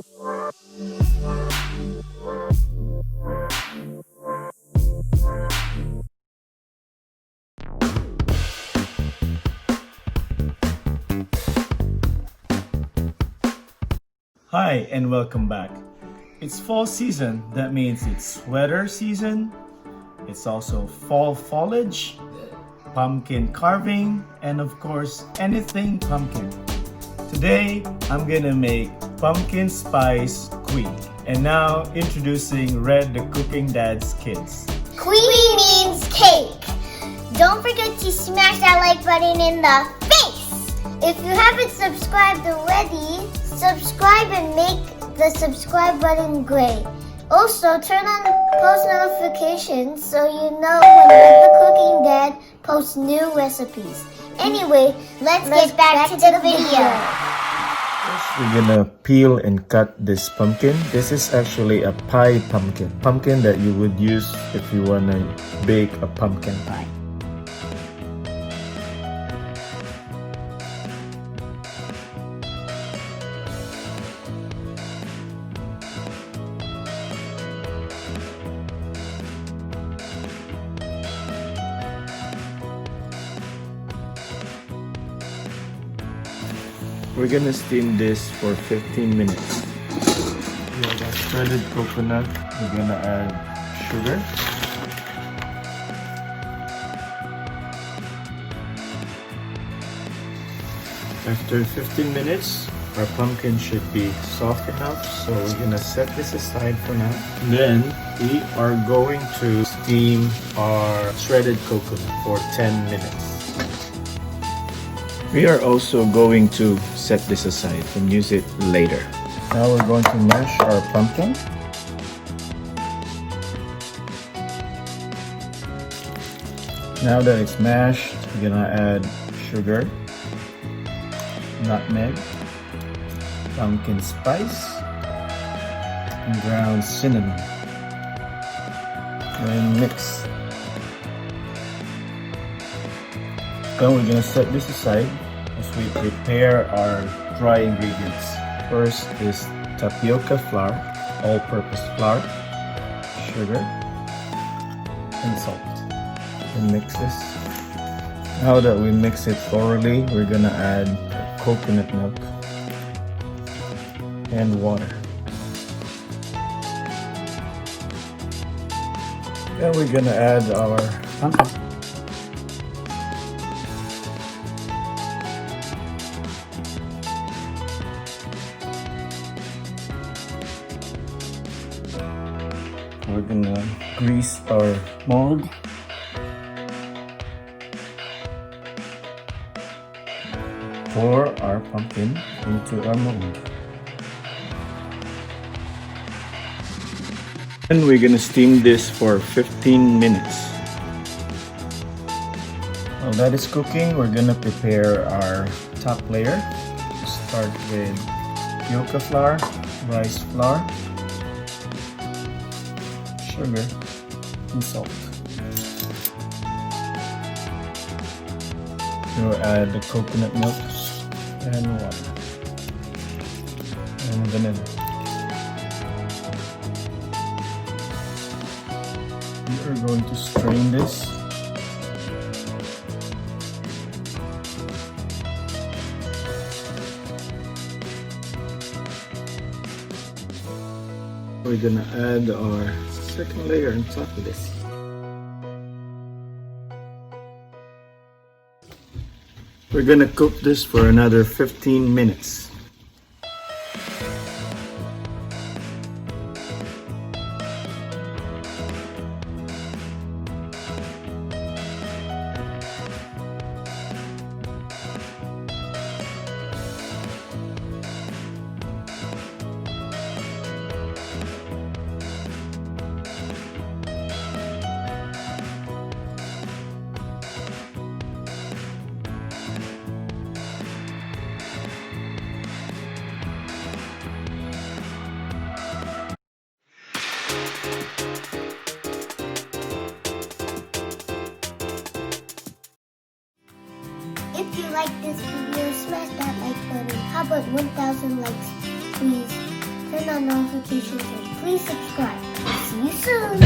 Hi and welcome back. It's fall season, that means it's sweater season. It's also fall foliage, pumpkin carving, and of course anything pumpkin. Today I'm gonna make pumpkin spice kuih. And now introducing Red the Cooking Dad's Kids. Kuih means cake. Don't forget to smash that like button in the face. If you haven't subscribed already, subscribe and make the subscribe button gray. Also, turn on post notifications so you know when Red the Cooking Dad posts new recipes. Anyway, let's get back to the video. First, we're gonna peel and cut this pumpkin. This is actually a pie pumpkin. Pumpkin that you would use if you wanna bake a pumpkin pie. We're gonna steam this for 15 minutes. We have our shredded coconut. We're gonna add sugar. After 15 minutes, our pumpkin should be soft enough, so we're gonna set this aside for now. Then we are going to steam our shredded coconut for 10 minutes. We are also going to set this aside and use it later. Now we're going to mash our pumpkin. Now that it's mashed, we're gonna add sugar, nutmeg, pumpkin spice, and ground cinnamon. And mix. Then we're gonna set this aside as we prepare our dry ingredients. First is tapioca flour, all-purpose flour, sugar, and salt. And mix this. Now that we mix it thoroughly, we're gonna add coconut milk and water. Then we're gonna add our pumpkin. We're gonna grease our mold. Pour our pumpkin into our mold. And we're gonna steam this for 15 minutes. While that is cooking, we're gonna prepare our top layer. Start with tapioca flour, rice flour, sugar, and salt. We'll add the coconut milk and water and vanilla. We are going to strain this. We're gonna add our second layer on top of this. We're gonna cook this for another 15 minutes. If you like this video, smash that like button. How about 1,000 likes, please? Turn turn on notifications and please subscribe. See you soon.